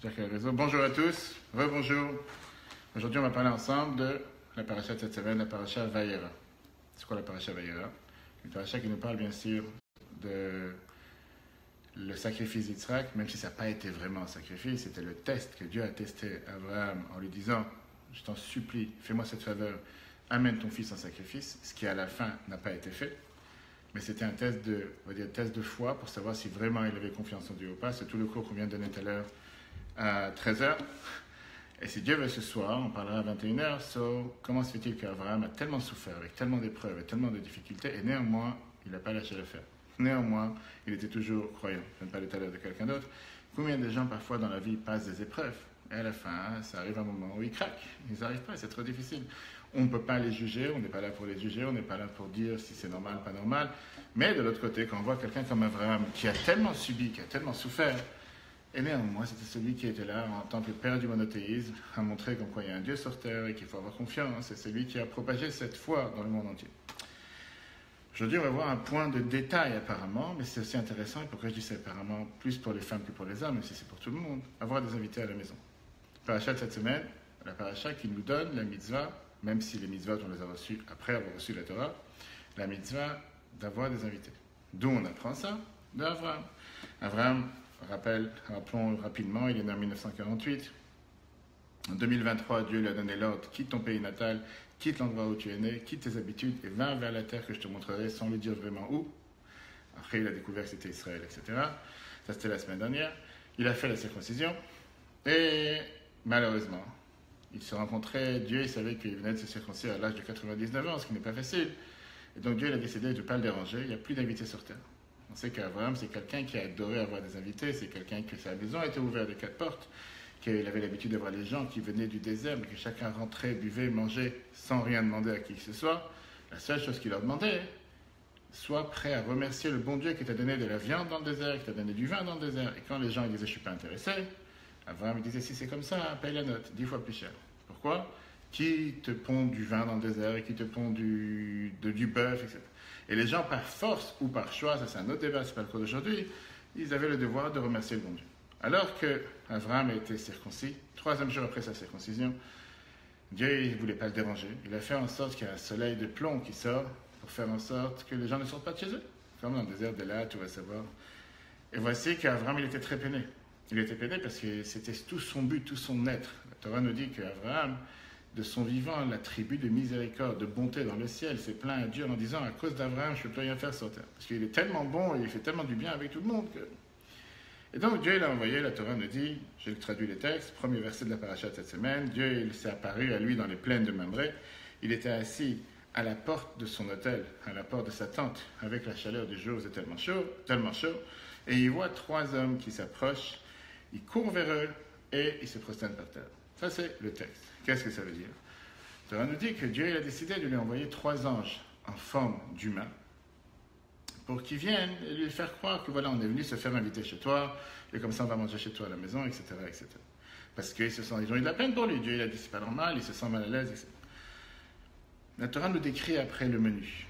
J'espère qu'il y a le réseau. Bonjour à tous, rebonjour. Aujourd'hui, on va parler ensemble de la paracha de cette semaine, la paracha Vayera. C'est quoi la paracha Vayera? Une paracha qui nous parle bien sûr de le sacrifice d'Yitzhak, même si ça n'a pas été vraiment un sacrifice, c'était le test que Dieu a testé à Abraham en lui disant « Je t'en supplie, fais-moi cette faveur, amène ton fils en sacrifice », ce qui à la fin n'a pas été fait. Mais c'était un test de foi pour savoir si vraiment il avait confiance en Dieu ou pas. C'est tout le cours qu'on vient de donner tout à l'heure à 13h. Et si Dieu veut ce soir, on parlera à 21h. Comment se fait-il qu'Abraham a tellement souffert, avec tellement d'épreuves et tellement de difficultés, et néanmoins, il n'a pas lâché l'affaire. Néanmoins, il était toujours croyant. Je ne parle tout à l'heure de quelqu'un d'autre. Combien de gens, parfois, dans la vie, passent des épreuves, et à la fin, ça arrive un moment où ils craquent. Ils n'arrivent pas, c'est trop difficile. On ne peut pas les juger, on n'est pas là pour les juger, on n'est pas là pour dire si c'est normal, pas normal. Mais de l'autre côté, quand on voit quelqu'un comme Abraham, qui a tellement subi, qui a tellement souffert, et néanmoins, c'était celui qui était là en tant que père du monothéisme, à montrer comme quoi il y a un Dieu sur terre et qu'il faut avoir confiance. C'est celui qui a propagé cette foi dans le monde entier. Aujourd'hui, on va voir un point de détail apparemment, mais c'est aussi intéressant, et pourquoi je dis ça apparemment plus pour les femmes que pour les hommes, même si c'est pour tout le monde, avoir des invités à la maison. La paracha de cette semaine, la paracha qui nous donne la mitzvah, même si les mitzvahs on les a reçus après avoir reçu la Torah, la mitzvah d'avoir des invités. D'où on apprend ça? D'Abraham. Abraham, rappelons rapidement, il est né en 1948. En 2023, Dieu lui a donné l'ordre, quitte ton pays natal, quitte l'endroit où tu es né, quitte tes habitudes et va vers la terre que je te montrerai sans lui dire vraiment où. Après, il a découvert que c'était Israël, etc. Ça, c'était la semaine dernière. Il a fait la circoncision et malheureusement, il se rencontrait, Dieu, il savait qu'il venait de se circoncire à l'âge de 99 ans, ce qui n'est pas facile. Et donc Dieu il a décidé de ne pas le déranger, il n'y a plus d'invités sur terre. On sait qu'Abraham, c'est quelqu'un qui a adoré avoir des invités, c'est quelqu'un que sa maison était ouverte de 4 portes, qu'il avait l'habitude de voir les gens qui venaient du désert, mais que chacun rentrait, buvait, mangeait sans rien demander à qui que ce soit. La seule chose qu'il leur demandait, sois prêt à remercier le bon Dieu qui t'a donné de la viande dans le désert, qui t'a donné du vin dans le désert. Et quand les gens ils disaient « je ne suis pas intéressé », Abraham disait « si c'est comme ça, paye la note, 10 fois plus cher ». Pourquoi? Qui te pond du vin dans le désert et qui te pond du bœuf, etc. Et les gens, par force ou par choix, ça c'est un autre débat, c'est pas le cours d'aujourd'hui, ils avaient le devoir de remercier le bon Dieu. Alors que Abraham a été circoncis, 3e jour après sa circoncision, Dieu ne voulait pas le déranger. Il a fait en sorte qu'il y ait un soleil de plomb qui sort pour faire en sorte que les gens ne sortent pas de chez eux. Comme dans le désert de là, tu vas savoir. Et voici qu'Abraham, il était très peiné. Il était peiné parce que c'était tout son but, tout son être. La Torah nous dit qu'Abraham, de son vivant, la tribu de miséricorde, de bonté dans le ciel, s'est plaint à Dieu en disant « à cause d'Abraham, je ne peux plus rien faire sur terre ». Parce qu'il est tellement bon et il fait tellement du bien avec tout le monde que... Et donc Dieu l'a envoyé, la Torah nous dit, je traduis les textes, premier verset de la paracha de cette semaine, Dieu il s'est apparu à lui dans les plaines de Mamré, il était assis à la porte de son hôtel, à la porte de sa tente, avec la chaleur du jour, c'est tellement chaud, et il voit 3 hommes qui s'approchent, il court vers eux et il se prosterne par terre. Ça c'est le texte. Qu'est-ce que ça veut dire? Ça nous dit que Dieu il a décidé de lui envoyer 3 anges en forme d'humain pour qu'ils viennent et lui faire croire que voilà, on est venu se faire inviter chez toi et comme ça on va manger chez toi à la maison, etc. etc. Parce qu'ils ont eu de la peine pour lui. Dieu il a dit c'est pas normal, il se sent mal à l'aise, etc. La Torah nous décrit après le menu.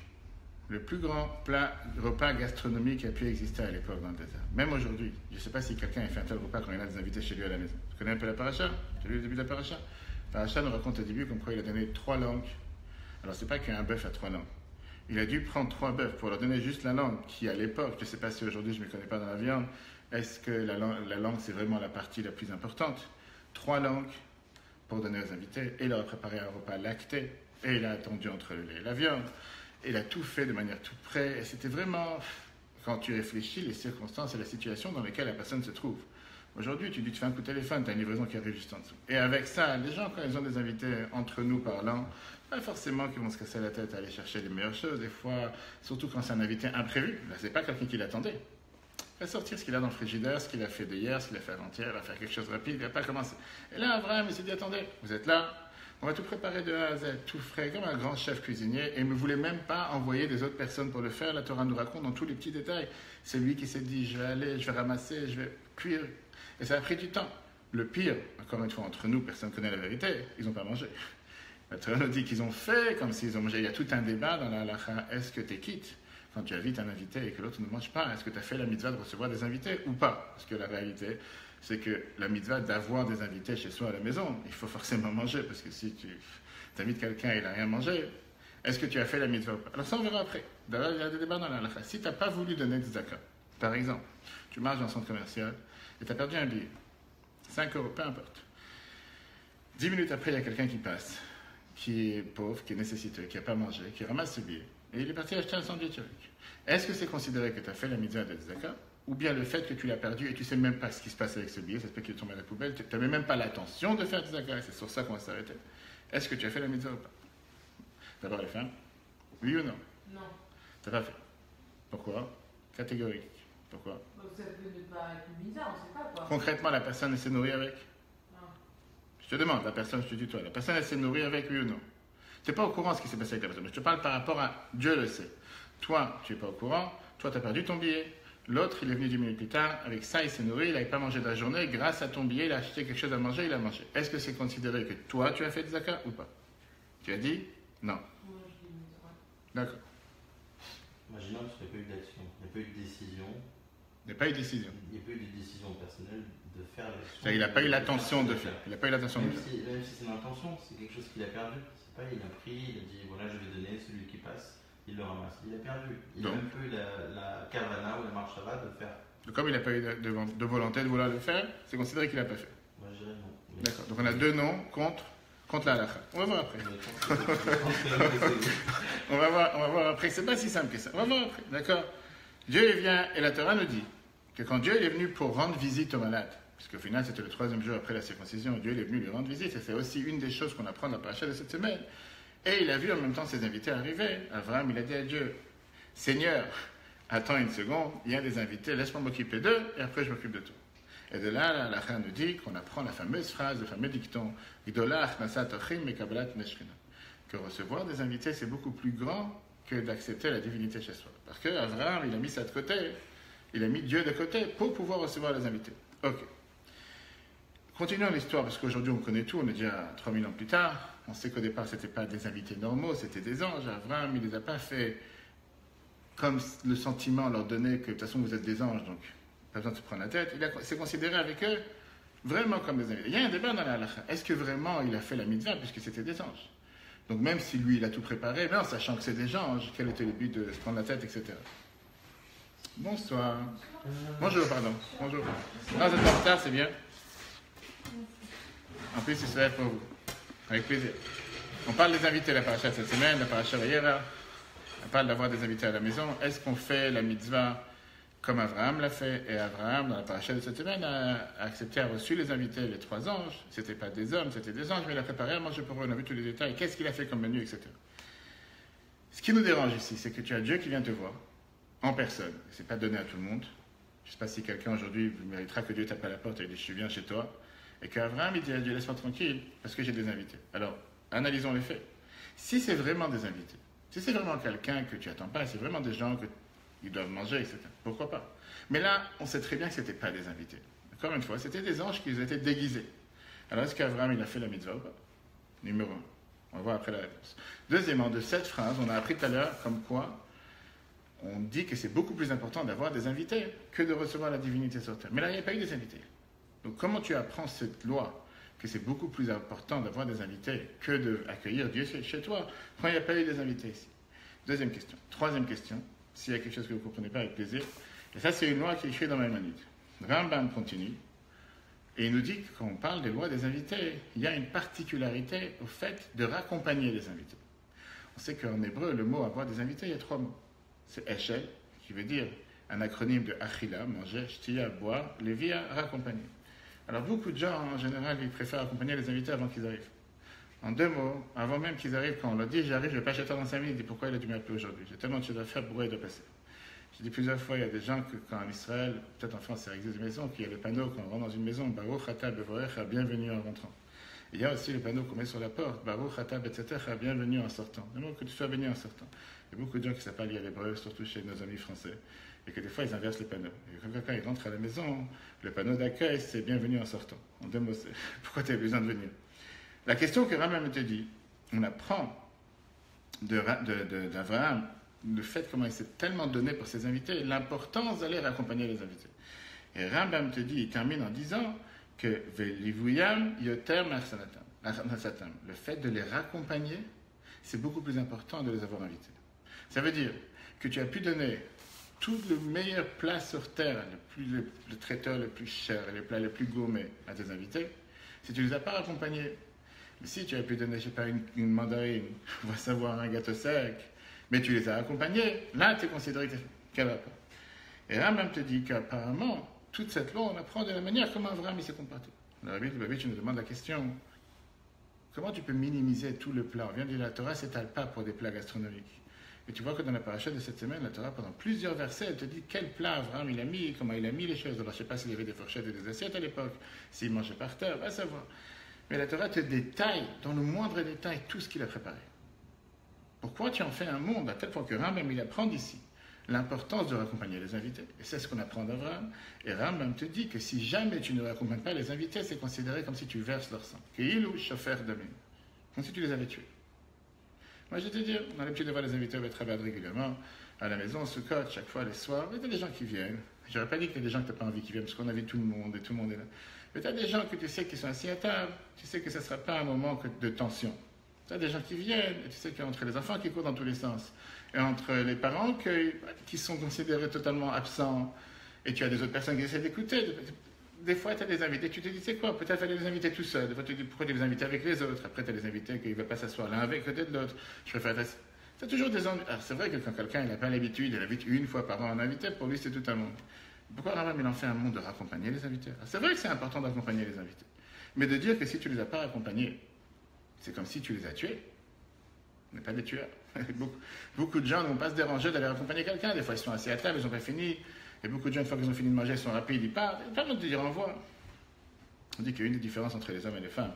Le plus grand repas gastronomique qui a pu exister à l'époque dans le désert. Même aujourd'hui, je ne sais pas si quelqu'un a fait un tel repas quand il a des invités chez lui à la maison. Tu connais un peu la paracha? Tu as lu le début de la paracha? La paracha nous raconte au début comme quoi il a donné 3 langues. Alors c'est pas qu'il y a un bœuf à 3 langues. Il a dû prendre 3 bœufs pour leur donner juste la langue qui à l'époque, je ne sais pas si aujourd'hui je ne me connais pas dans la viande, est-ce que la langue c'est vraiment la partie la plus importante? 3 langues pour donner aux invités. Et il leur a préparé un repas lacté. Et il a attendu entre le lait et la viande. Il a tout fait de manière toute près. Et c'était vraiment, quand tu réfléchis, les circonstances et la situation dans lesquelles la personne se trouve. Aujourd'hui, tu dis, tu fais un coup de téléphone, tu as une livraison qui arrive juste en dessous. Et avec ça, les gens, quand ils ont des invités entre nous parlant, pas forcément qu'ils vont se casser la tête à aller chercher les meilleures choses. Des fois, surtout quand c'est un invité imprévu, là, c'est pas quelqu'un qui l'attendait. Il va sortir ce qu'il a dans le frigidaire, ce qu'il a fait d'hier, ce qu'il a fait avant-hier, il va faire quelque chose de rapide, il va pas commencer. Et là, Abraham, il s'est dit, attendez, vous êtes là, on va tout préparer de A à Z, tout frais, comme un grand chef cuisinier, et il ne voulait même pas envoyer des autres personnes pour le faire. La Torah nous raconte dans tous les petits détails. C'est lui qui s'est dit, je vais aller, je vais ramasser, je vais cuire. Et ça a pris du temps. Le pire, encore une fois, entre nous, personne ne connaît la vérité, ils n'ont pas mangé. La Torah nous dit qu'ils ont fait comme s'ils ont mangé. Il y a tout un débat dans la halakha. Est-ce que tu es quitte quand tu invites un invité et que l'autre ne mange pas? Est-ce que tu as fait la mitzvah de recevoir des invités ou pas? Parce que la réalité, c'est que la mitzvah d'avoir des invités chez soi à la maison, il faut forcément manger, parce que si tu invites quelqu'un et il n'a rien mangé, est-ce que tu as fait la mitzvah ou pas? Alors ça, on verra après. D'ailleurs, il y a des débats dans la halakha. Si tu n'as pas voulu donner des zakah, par exemple, tu marches dans un centre commercial et tu as perdu un billet, 5 euros, peu importe. 10 minutes après, il y a quelqu'un qui passe, qui est pauvre, qui est nécessiteux, qui n'a pas mangé, qui ramasse ce billet, et il est parti acheter un sandwich avec. Est-ce que c'est considéré que tu as fait la mitzvah de zakah, ou bien le fait que tu l'as perdu et tu ne sais même pas ce qui se passe avec ce billet, ça se peut qu'il est tombé à la poubelle, tu n'avais même pas l'intention de faire des zakah, c'est sur ça qu'on va s'arrêter. Est-ce que tu as fait la mitzvah ou pas? D'abord les femmes, oui ou non? Non. Tu n'as pas fait. Pourquoi? Catégorique. Pourquoi? Donc ça peut ne pas être une mitzvah, on ne sait pas quoi. Concrètement, la personne, elle s'est nourrie avec? Non. Je te demande, la personne, je te dis toi, la personne, elle s'est nourrie avec, oui ou non? Tu n'es pas au courant de ce qui s'est passé avec la personne, mais je te parle par rapport à Dieu le sait. Toi, tu n'es pas au courant, toi, tu as perdu ton billet. L'autre, il est venu 10 minutes plus tard, avec ça, il s'est nourri, il n'avait pas mangé de la journée, grâce à ton billet, il a acheté quelque chose à manger, il a mangé. Est-ce que c'est considéré que toi, tu as fait de zakah ou pas? Tu as dit non. Moi, je dis mitzvah. D'accord. Imaginons qu'il n'y a pas eu d'action, il n'y a pas eu de décision. Il n'y a pas eu de décision. Il n'y a pas eu de décision personnelle de faire l'action. C'est-à-dire, il n'a pas eu l'intention de faire. Il n'a pas eu l'intention de Même faire. si c'est une intention, c'est quelque chose qu'il a perdu. C'est pas, il a pris, il a dit voilà, je vais donner celui qui passe, il le ramasse. Il a perdu. Il n'a Donc. même pas eu la kavana ou la marshava de faire. Donc, comme il n'a pas eu de volonté de vouloir le faire, c'est considéré qu'il n'a pas fait. Moi, je dirais non. Mais- D'accord. Donc, on a deux noms contre la halakha. On va voir après. On va voir après. C'est pas si simple que ça. On va voir après. D'accord. Dieu il vient et la Torah nous dit que quand Dieu est venu pour rendre visite aux malades, parce qu'au final c'était le 3e jour après la circoncision, Dieu est venu lui rendre visite, et c'est aussi une des choses qu'on apprend dans la paracha de cette semaine. Et il a vu en même temps ses invités arriver. Abraham, il a dit à Dieu, Seigneur, attends une seconde, il y a des invités, laisse-moi m'occuper d'eux, et après je m'occupe de tout. Et de là, la halakha nous dit qu'on apprend la fameuse phrase, le fameux dicton, Gdolach nasat ochim mekablat neshchina, que recevoir des invités c'est beaucoup plus grand que d'accepter la divinité chez soi. Parce que Abraham, il a mis ça de côté, il a mis Dieu de côté pour pouvoir recevoir les invités. Ok. Continuons l'histoire, parce qu'aujourd'hui on connaît tout, on est déjà 3000 ans plus tard. On sait qu'au départ, ce n'étaient pas des invités normaux, c'était des anges. Abraham, il ne les a pas fait comme le sentiment leur donnait que de toute façon vous êtes des anges, donc pas besoin de se prendre la tête. Il s'est considéré avec eux vraiment comme des invités. Il y a un débat dans la halakha. Est-ce que vraiment il a fait la mitzvah puisque c'était des anges? Donc même si lui, il a tout préparé, mais en sachant que c'est des anges, quel était le but de se prendre la tête, etc. Bonsoir. Bonjour, pardon. Bonjour. Non, vous êtes en retard, c'est bien. En plus, il se lève pour vous. Avec plaisir. On parle des invités à la paracha cette semaine, la paracha Vayera. On parle d'avoir des invités à la maison. Est-ce qu'on fait la mitzvah comme Abraham l'a fait? Et Abraham, dans la paracha de cette semaine, a accepté, a reçu les invités, les 3 anges. Ce n'étaient pas des hommes, c'était des anges, mais il a préparé à manger pour eux. On a vu tous les détails. Qu'est-ce qu'il a fait comme menu, etc. Ce qui nous dérange ici, c'est que tu as Dieu qui vient te voir, en personne. Ce n'est pas donné à tout le monde. Je ne sais pas si quelqu'un aujourd'hui méritera que Dieu tape à la porte et dit « je viens chez toi ». Et qu'Abraham, il dit à Dieu, laisse-moi tranquille, parce que j'ai des invités. Alors, analysons les faits. Si c'est vraiment des invités, si c'est vraiment quelqu'un que tu n'attends pas, c'est vraiment des gens qu'ils doivent manger, etc., pourquoi pas? Mais là, on sait très bien que ce n'étaient pas des invités. Encore une fois, c'était des anges qui étaient déguisés. Alors, est-ce qu'Abraham, il a fait la mitzvah ou pas? Numéro 1. On va voir après la réponse. Deuxièmement, de cette phrase, on a appris tout à l'heure comme quoi on dit que c'est beaucoup plus important d'avoir des invités que de recevoir la divinité sur terre. Mais là, il n'y a pas eu des invités. Donc, comment tu apprends cette loi, que c'est beaucoup plus important d'avoir des invités que d'accueillir Dieu chez toi, quand il n'y a pas eu des invités ici? Deuxième question. Troisième question, s'il y a quelque chose que vous ne comprenez pas, avec plaisir. Et ça, c'est une loi qui est écrite dans Maïmonide. Rambam continue, et il nous dit que quand on parle des lois des invités, il y a une particularité au fait de raccompagner les invités. On sait qu'en hébreu, le mot avoir des invités, il y a 3 mots. C'est Eshel, qui veut dire un acronyme de Achila, manger, Shtia, boire, Lévia, raccompagner. Alors beaucoup de gens, en général, ils préfèrent accompagner les invités avant qu'ils arrivent. En 2 mots, avant même qu'ils arrivent, quand on leur dit « j'arrive, je ne vais pas chez toi dans 5 minutes », ils disent « pourquoi il a dû m'appeler aujourd'hui? J'ai tellement de choses à faire, pourquoi il doit passer ?» J'ai dit plusieurs fois, il y a des gens que quand en Israël, peut-être en France, ça existe des maisons, qu'il y a le panneau quand on rentre dans une maison « Baruch Ata Bevorecha, bienvenue en rentrant ». Il y a aussi le panneau qu'on met sur la porte « Baruch Ata Betzetecha, bienvenue en sortant ». Du moment que tu sois béni en sortant. Il y a beaucoup de gens qui ne savent pas lire l'hébreu, surtout chez nos amis français, et que des fois ils inversent les panneaux. Et quand quelqu'un rentre à la maison, le panneau d'accueil c'est bienvenue en sortant. En 2 mots, c'est pourquoi tu as besoin de venir. La question que Rambam te dit, on apprend d'Abraham le fait comment il s'est tellement donné pour ses invités, l'importance d'aller accompagner les invités. Et Rambam te dit, il termine en disant que Velivuyam yoter mersatam. Le fait de les raccompagner, c'est beaucoup plus important de les avoir invités. Ça veut dire que tu as pu donner tout le meilleur plat sur terre, le traiteur le plus cher, les plats les plus gourmets à tes invités, si tu ne les as pas raccompagnés. Mais si tu as pu donner, je sais pas, une mandarine, on va savoir un gâteau sec, mais tu les as accompagnés, là tu es considéré qu'elle va pas. Et Rambam te dit qu'apparemment, toute cette loi, on apprend de la manière comment Abraham s'est comporté. Dans la Bible, tu nous demandes la question, comment tu peux minimiser tout le plat? On vient de dire la Torah ne s'étale pas pour des plats gastronomiques. Et tu vois que dans la paracha de cette semaine, la Torah, pendant plusieurs versets, elle te dit quel plat Abraham il a mis, comment il a mis les choses. Alors, je ne sais pas s'il y avait des fourchettes et des assiettes à l'époque, s'il mangeait par terre, va savoir. Mais la Torah te détaille, dans le moindre détail, tout ce qu'il a préparé. Pourquoi tu en fais un monde, à tel point que Rambam, il apprend d'ici l'importance de raccompagner les invités. Et c'est ce qu'on apprend d'Abraham. Et Rambam te dit que si jamais tu ne raccompagnes pas les invités, c'est considéré comme si tu verses leur sang. Ke'ilu shofer damim. Comme si tu les avais tués. Moi, je vais te dire, on a l'habitude de voir les invités au Betrabat régulièrement, à la maison, au Sukkot, chaque fois, les soirs. Mais tu as des gens qui viennent. Je n'aurais pas dit que tu as des gens que tu n'as pas envie qui viennent, parce qu'on invite tout le monde, et tout le monde est là. Mais tu as des gens que tu sais qui sont assis à table, tu sais que ce ne sera pas un moment de tension. Tu as des gens qui viennent, et tu sais qu'entre les enfants qui courent dans tous les sens, et entre les parents qui sont considérés totalement absents, et tu as des autres personnes qui essaient d'écouter. Des fois, tu as des invités, tu te dis, c'est quoi? Peut-être fallait les inviter tout seul. Des fois, tu te dis, pourquoi tu les invites avec les autres? Après, tu as des invités qui ne veulent pas s'asseoir l'un avec côté de l'autre. Je préfère. Tu as toujours des envies. Alors, c'est vrai que quand quelqu'un n'a pas l'habitude, il invite une fois par an un invité, pour lui, c'est tout un monde. Pourquoi Rambam, il en fait un monde de raccompagner les invités? Alors, c'est vrai que c'est important d'accompagner les invités. Mais de dire que si tu ne les as pas accompagnés, c'est comme si tu les as tués. On n'est pas des tueurs. Beaucoup de gens ne vont pas se déranger d'aller accompagner quelqu'un. Des fois, ils sont assis à table, ils n'ont pas fini. Et beaucoup de gens, une fois qu'ils ont fini de manger, ils sont rapides, ils partent. Pas besoin de dire au revoir. On dit qu'il y a une des différences entre les hommes et les femmes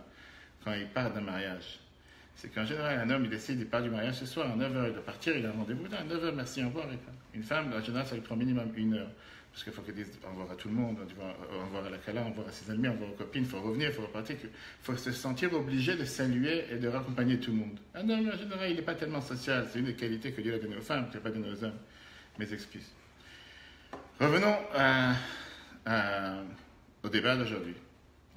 quand ils partent d'un mariage. C'est qu'en général, un homme, il décide, il part du mariage ce soir, à 9h, il doit partir, il a un rendez-vous. À 9h, merci, au revoir. Une femme, en général, ça lui prend minimum 1 heure. Parce qu'il faut qu'elle dise au revoir à tout le monde, au revoir à la Kala, au revoir à ses amis, au revoir aux copines, il faut revenir, il faut repartir. Il faut se sentir obligé de saluer et de raccompagner tout le monde. Un homme, en général, il n'est pas tellement social. C'est une des qualités que Dieu a données aux femmes, qu'il n'a pas données aux hommes. Mes excuses. Revenons au débat d'aujourd'hui.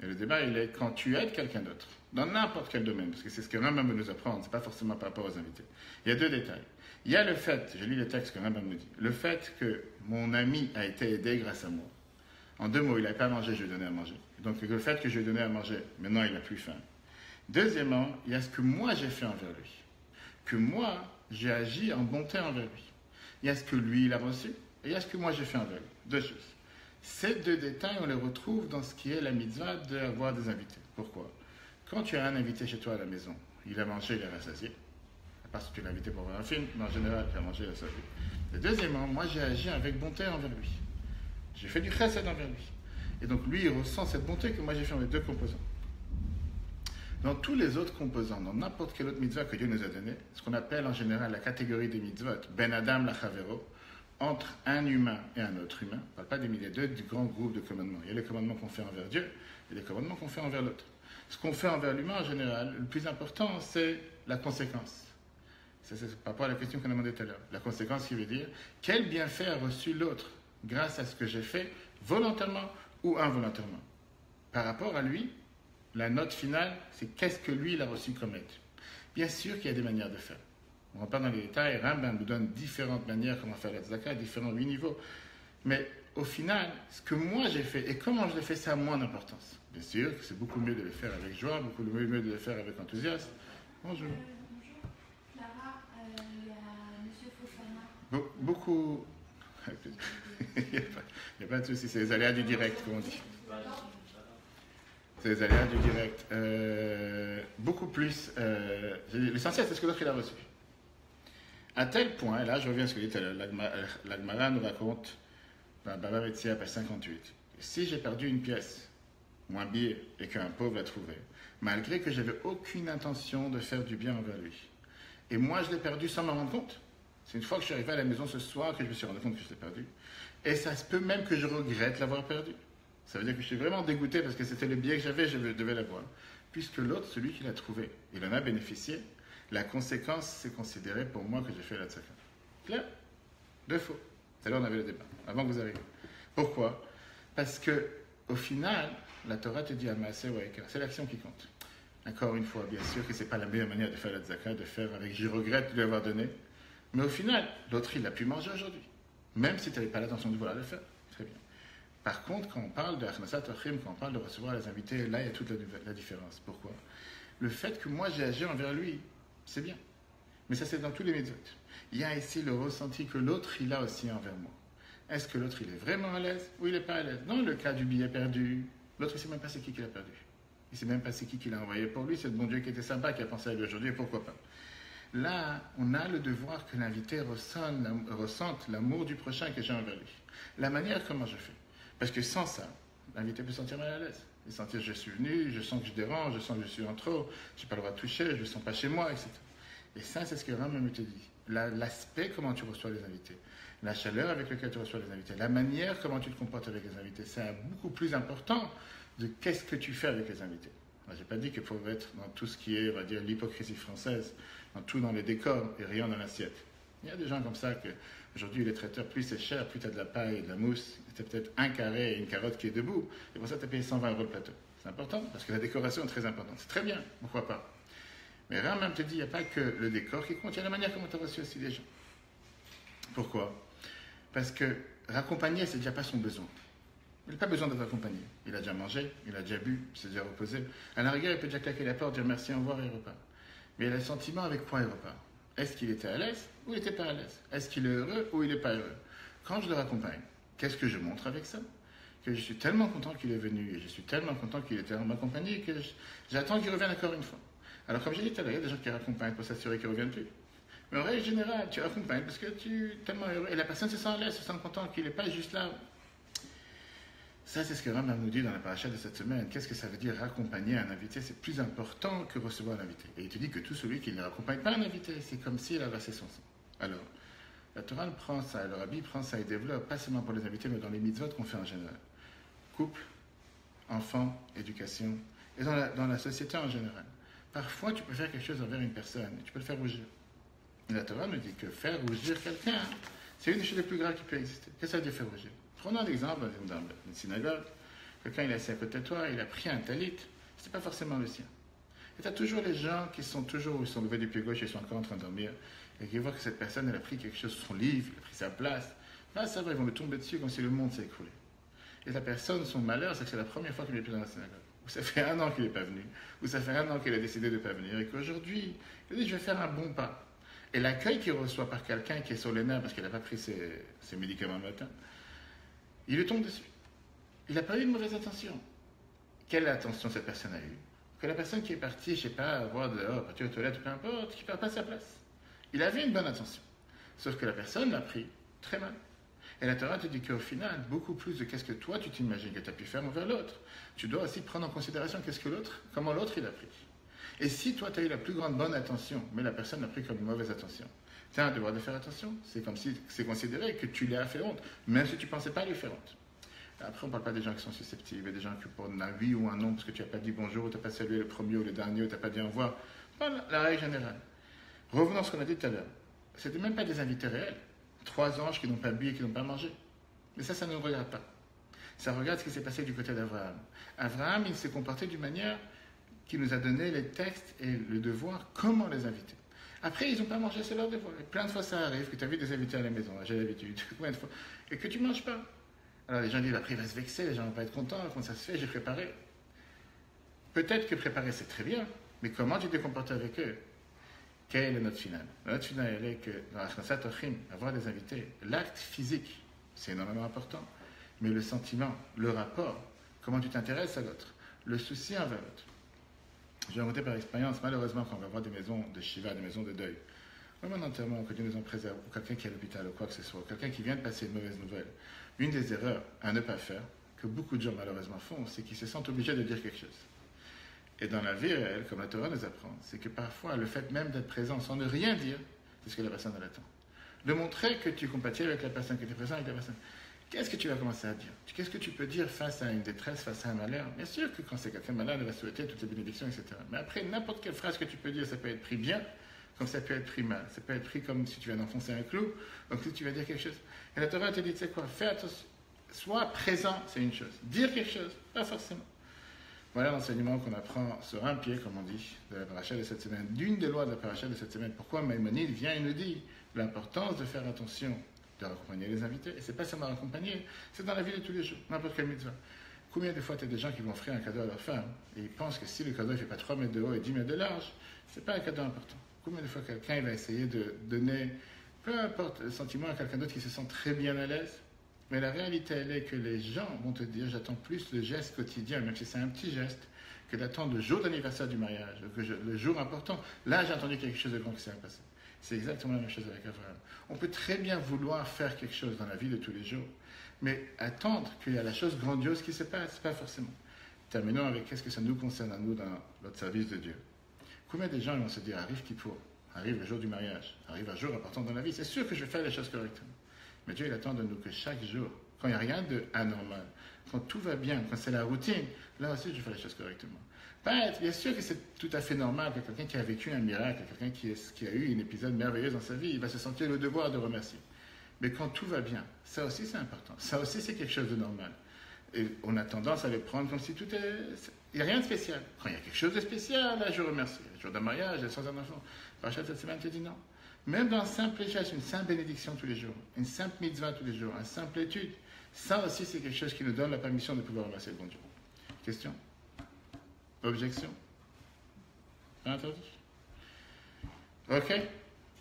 Et le débat, il est quand tu aides quelqu'un d'autre, dans n'importe quel domaine, parce que c'est ce que Rambam veut nous apprendre, ce n'est pas forcément par rapport aux invités. Il y a 2 détails. Il y a le fait, je lis le texte que Rambam nous dit, le fait que mon ami a été aidé grâce à moi. En 2 mots, il n'avait pas à manger, je lui ai donné à manger. Donc le fait que je lui ai donné à manger, maintenant il n'a plus faim. Deuxièmement, il y a ce que moi j'ai fait envers lui. Que moi, j'ai agi en bonté envers lui. Il y a ce que lui, il a reçu, et il y a ce que moi j'ai fait envers lui. 2 choses. Ces 2 détails, on les retrouve dans ce qui est la mitzvah d'avoir des invités. Pourquoi? Quand tu as un invité chez toi à la maison, il a mangé, il est rassasié. À part si tu l'as invité pour voir un film, mais en général, il a mangé, il a rassasié. Et deuxièmement, moi j'ai agi avec bonté envers lui. J'ai fait du chesed envers lui. Et donc lui, il ressent cette bonté que moi j'ai fait envers 2 composants. Dans tous les autres composants, dans n'importe quelle autre mitzvah que Dieu nous a donné, ce qu'on appelle en général la catégorie des mitzvot, ben adam la chavero, entre un humain et un autre humain, on ne parle pas des milliers d'eux, du grand groupe de commandements. Il y a les commandements qu'on fait envers Dieu et les commandements qu'on fait envers l'autre. Ce qu'on fait envers l'humain, en général, le plus important, c'est la conséquence. C'est par rapport à la question qu'on a demandé tout à l'heure. La conséquence qui veut dire, quel bienfait a reçu l'autre grâce à ce que j'ai fait, volontairement ou involontairement. Par rapport à lui, la note finale, c'est qu'est-ce que lui, il a reçu comme aide. Bien sûr qu'il y a des manières de faire. On ne rentre pas dans les détails, Rambam nous donne différentes manières comment faire la tzedaka, différents 8 niveaux. Mais au final, ce que moi j'ai fait et comment je l'ai fait, ça a moins d'importance. Bien sûr que c'est beaucoup mieux de le faire avec joie, beaucoup mieux de le faire avec enthousiasme. Bonjour. Bonjour. Clara, il y a M. Fofana. Beaucoup... il n'y a pas de souci, c'est les aléas du direct, comme on dit. C'est les aléas du direct. Beaucoup plus... l'essentiel, c'est ce que l'autre il a reçu. À tel point, et là je reviens à ce que dit la Gemara nous raconte dans Baba Metzia, page 58. Si j'ai perdu une pièce ou un billet et qu'un pauvre l'a trouvé, malgré que j'avais aucune intention de faire du bien envers lui, et moi je l'ai perdu sans m'en rendre compte, c'est une fois que je suis arrivé à la maison ce soir que je me suis rendu compte que je l'ai perdu, et ça se peut même que je regrette l'avoir perdu. Ça veut dire que je suis vraiment dégoûté parce que c'était le billet que j'avais, je devais l'avoir. Puisque l'autre, celui qui l'a trouvé, il en a bénéficié, la conséquence, c'est considéré pour moi que j'ai fait la tzaka. Clair? De faux. C'est là on avait le débat, avant que vous arriviez. Pourquoi? Parce que, au final, la Torah te dit Amaaseh Waïka, c'est l'action qui compte. Encore une fois, bien sûr que ce n'est pas la meilleure manière de faire la tzaka, de faire avec je regrette de lui avoir donné. Mais au final, l'autre, il a pu manger aujourd'hui. Même si tu n'avais pas l'intention de vouloir le faire. Très bien. Par contre, quand on parle de Achnasat Ochim, quand on parle de recevoir les invités, là, il y a toute la différence. Pourquoi? Le fait que moi, j'ai agi envers lui, c'est bien. Mais ça, c'est dans tous les médias. Il y a ici le ressenti que l'autre, il a aussi envers moi. Est-ce que l'autre, il est vraiment à l'aise ou il n'est pas à l'aise? Dans le cas du billet perdu, l'autre, il ne sait même pas c'est qui l'a perdu. Il ne sait même pas c'est qui l'a envoyé pour lui. C'est le bon Dieu qui était sympa, qui a pensé à lui aujourd'hui, et pourquoi pas. Là, on a le devoir que l'invité ressente l'amour du prochain que j'ai envers lui. La manière comment je fais. Parce que sans ça, l'invité peut se sentir mal à l'aise. Il sentir je suis venu, je sens que je dérange, je sens que je suis en trop, je n'ai pas le droit de toucher, je ne sens pas chez moi, etc. Et ça, c'est ce que Rambam te dit. L'aspect, comment tu reçois les invités. La chaleur avec laquelle tu reçois les invités. La manière, comment tu te comportes avec les invités. C'est beaucoup plus important de qu'est-ce que tu fais avec les invités. Je n'ai pas dit qu'il faut être dans tout ce qui est, on va dire, l'hypocrisie française, dans les décors et rien dans l'assiette. Il y a des gens comme ça que, aujourd'hui, les traiteurs, plus c'est cher, plus tu as de la paille et de la mousse, tu as peut-être un carré et une carotte qui est debout, et pour ça tu as payé 120 € le plateau. C'est important, parce que la décoration est très importante. C'est très bien, pourquoi pas. Mais rien même te dit, il n'y a pas que le décor qui compte, il y a la manière comment tu as reçu aussi les gens. Pourquoi? Parce que raccompagner, c'est déjà pas son besoin. Il n'a pas besoin d'être accompagné. Il a déjà mangé, il a déjà bu, il s'est déjà reposé. À la rigueur, il peut déjà claquer la porte, dire merci, au revoir et il repart. Mais il a le sentiment avec quoi il repart. Est-ce qu'il était à l'aise ou il n'était pas à l'aise? Est-ce qu'il est heureux ou il n'est pas heureux? Quand je le raccompagne, qu'est-ce que je montre avec ça? Que je suis tellement content qu'il est venu et je suis tellement content qu'il était en ma compagnie que j'attends qu'il revienne encore une fois. Alors comme j'ai dit tout à l'heure, il y a des gens qui raccompagnent pour s'assurer qu'ils ne reviennent plus. Mais en règle générale, tu raccompagnes parce que tu es tellement heureux et la personne se sent à l'aise, se sent content qu'il n'est pas juste là. Ça, c'est ce que Rambam nous dit dans la paracha de cette semaine. Qu'est-ce que ça veut dire raccompagner un invité? C'est plus important que recevoir l'invité. Et il te dit que tout celui qui ne raccompagne pas un invité, c'est comme s'il a versé son sang. Alors, la Torah prend ça, le Rabbi prend ça et développe, pas seulement pour les invités, mais dans les mitzvot qu'on fait en général. Couple, enfant, éducation, et dans la société en général. Parfois, tu peux faire quelque chose envers une personne, et tu peux le faire rougir. Et la Torah nous dit que faire rougir quelqu'un, c'est une des choses les plus graves qui peut exister. Qu'est-ce que ça veut dire faire rougir? Prenons un exemple dans une synagogue. Quelqu'un il est assis à côté de toi, il a pris un talit, c'est pas forcément le sien. Et tu as toujours les gens qui sont toujours, ils sont levés du pied gauche et ils sont encore en train de dormir, et qui voient que cette personne, elle a pris quelque chose sur son livre, il a pris sa place. Là, ça va, ils vont le tomber dessus comme si le monde s'est écroulé. Et la personne, son malheur, c'est que c'est la première fois qu'il n'est plus dans la synagogue. Ou ça fait 1 an qu'il n'est pas venu, ou ça fait 1 an qu'il a décidé de ne pas venir, et qu'aujourd'hui, il dit, je vais faire un bon pas. Et l'accueil qu'il reçoit par quelqu'un qui est sur les nerfs parce qu'il n'a pas pris ses médicaments le matin, il lui tombe dessus. Il n'a pas eu une mauvaise attention. Quelle attention cette personne a eue? Que la personne qui est partie, je ne sais pas, voir dehors, partir aux toilettes, peu importe, qui ne perd pas sa place. Il avait une bonne attention. Sauf que la personne l'a pris très mal. Et la Torah te dit qu'au final, beaucoup plus de qu'est-ce que toi tu t'imagines que tu as pu faire envers l'autre, tu dois aussi prendre en considération comment l'autre il a pris. Et si toi tu as eu la plus grande bonne attention, mais la personne l'a pris comme une mauvaise attention, tu as un devoir de faire attention. C'est comme si c'est considéré que tu lui as fait honte, même si tu ne pensais pas lui faire honte. Après, on ne parle pas des gens qui sont susceptibles, et des gens qui pour un oui ou un non, parce que tu n'as pas dit bonjour, ou tu n'as pas salué le premier ou le dernier, ou tu n'as pas dit au revoir. Pas la règle générale. Revenons à ce qu'on a dit tout à l'heure. Ce n'était même pas des invités réels. 3 anges qui n'ont pas bu et qui n'ont pas mangé. Mais ça ne nous regarde pas. Ça regarde ce qui s'est passé du côté d'Abraham. Abraham, il s'est comporté d'une manière qui nous a donné les textes et le devoir, comment les inviter. Après, ils n'ont pas mangé, c'est leur devoir. Et plein de fois, ça arrive que tu as vu des invités à la maison, j'ai l'habitude, combien de fois, et que tu ne manges pas. Alors les gens disent, après il va se vexer, les gens ne vont pas être contents, comment ça se fait, j'ai préparé. Peut-être que préparer c'est très bien, mais comment tu t'es comporté avec eux? Quelle est notre finale? La note finale, elle est que dans la Achnasat Ochim, avoir des invités, l'acte physique, c'est énormément important, mais le sentiment, le rapport, comment tu t'intéresses à l'autre, le souci envers l'autre. J'ai remonté par expérience, malheureusement, quand on va voir des maisons de Shiva, des maisons de deuil, même en enterrement, que Dieu nous en préserve, ou quelqu'un qui est à l'hôpital, ou quoi que ce soit, ou quelqu'un qui vient de passer une mauvaise nouvelle, une des erreurs à ne pas faire, que beaucoup de gens malheureusement font, c'est qu'ils se sentent obligés de dire quelque chose. Et dans la vie réelle, comme la Torah nous apprend, c'est que parfois, le fait même d'être présent sans ne rien dire, c'est ce que la personne elle attend. De montrer que tu compatis avec la personne, que tu es présent avec la personne. Qu'est-ce que tu vas commencer à dire? Qu'est-ce que tu peux dire face à une détresse, face à un malheur? Bien sûr que quand c'est quelqu'un malade, elle va souhaiter toutes les bénédictions, etc. Mais après, n'importe quelle phrase que tu peux dire, ça peut être pris bien, comme ça peut être pris mal. Ça peut être pris comme si tu viens d'enfoncer un clou, donc si tu vas dire quelque chose. Et la Torah te dit, tu sais quoi, fais attention. soit présent, c'est une chose. Dire quelque chose, pas forcément. Voilà l'enseignement qu'on apprend sur un pied, comme on dit, de la paracha de cette semaine, d'une des lois de la paracha de cette semaine. Pourquoi Maïmonide vient et nous dit l'importance de faire attention, de raccompagner les invités. Et c'est pas seulement raccompagner, c'est dans la vie de tous les jours, n'importe quelle mitzvah. Combien de fois tu as des gens qui vont offrir un cadeau à leur femme et ils pensent que si le cadeau ne fait pas 3 mètres de haut et 10 mètres de large, c'est pas un cadeau important. Combien de fois quelqu'un il va essayer de donner, peu importe le sentiment à quelqu'un d'autre qui se sent très bien à l'aise, mais la réalité elle est que les gens vont te dire j'attends plus le geste quotidien, même si c'est un petit geste, que d'attendre le jour d'anniversaire du mariage, le jour important. Là j'ai entendu quelque chose de grand qui s'est passé. C'est exactement la même chose avec Abraham. On peut très bien vouloir faire quelque chose dans la vie de tous les jours, mais attendre qu'il y a la chose grandiose qui se passe, pas forcément. Terminons avec qu'est-ce que ça nous concerne à nous dans notre service de Dieu. Combien de gens vont se dire arrive Kippour, arrive le jour du mariage, arrive un jour important dans la vie, c'est sûr que je vais faire les choses correctement. Mais Dieu il attend de nous que chaque jour, quand il n'y a rien d'anormal, quand tout va bien, quand c'est la routine, là aussi je fais les choses correctement. Bien sûr que c'est tout à fait normal que quelqu'un qui a vécu un miracle, quelqu'un qui a eu un épisode merveilleux dans sa vie, il va se sentir le devoir de remercier. Mais quand tout va bien, ça aussi c'est important. Ça aussi c'est quelque chose de normal. Et on a tendance à le prendre comme si tout est... Il n'y a rien de spécial. Quand il y a quelque chose de spécial, là je remercie. Le jour d'un mariage, sans un enfant. Parachat cette semaine, tu dis non. Même dans un simple geste, une simple bénédiction tous les jours, une simple mitzvah tous les jours, une simple étude, ça aussi c'est quelque chose qui nous donne la permission de pouvoir remercier le bon Dieu. Question? Objection? Pas interdit? Ok?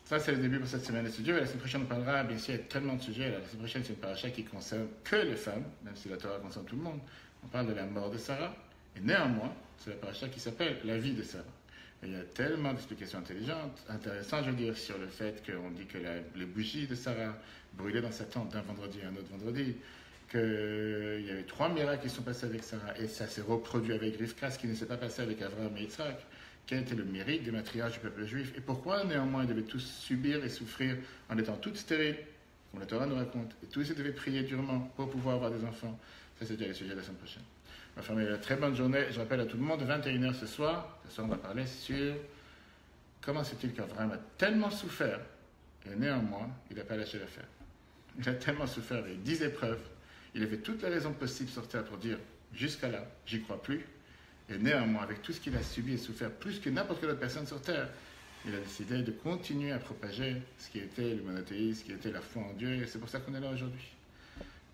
Ça, c'est le début pour cette semaine de studio. Et la semaine prochaine, on parlera, bien sûr, il y a tellement de sujets. La semaine prochaine, c'est une paracha qui concerne que les femmes, même si la Torah concerne tout le monde. On parle de la mort de Sarah. Et néanmoins, c'est la paracha qui s'appelle la vie de Sarah. Et il y a tellement d'explications intéressantes, je veux dire, sur le fait qu'on dit que les bougies de Sarah brûlaient dans sa tente d'un vendredi à un autre vendredi, qu'il y avait 3 miracles qui sont passés avec Sarah, et ça s'est reproduit avec Rivka, ce qui ne s'est pas passé avec Abraham et Yitzhak. Quel était le mérite des matriarches du peuple juif, et pourquoi néanmoins ils devaient tous subir et souffrir en étant toutes stériles, comme la Torah nous raconte, et tous ils devaient prier durement pour pouvoir avoir des enfants. Ça, c'est déjà le sujet de la semaine prochaine. On va fermer une très bonne journée. Je rappelle à tout le monde, 21h ce soir. Ce soir, on va parler sur comment c'est-il qu'Abraham a tellement souffert, et néanmoins, il n'a pas lâché l'affaire. Il a tellement souffert avec 10 épreuves. Il avait toutes les raisons possibles sur terre pour dire, jusqu'à là, j'y crois plus. Et néanmoins, avec tout ce qu'il a subi et souffert, plus que n'importe quelle autre personne sur terre, il a décidé de continuer à propager ce qui était le monothéisme, ce qui était la foi en Dieu. Et c'est pour ça qu'on est là aujourd'hui.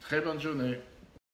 Très bonne journée.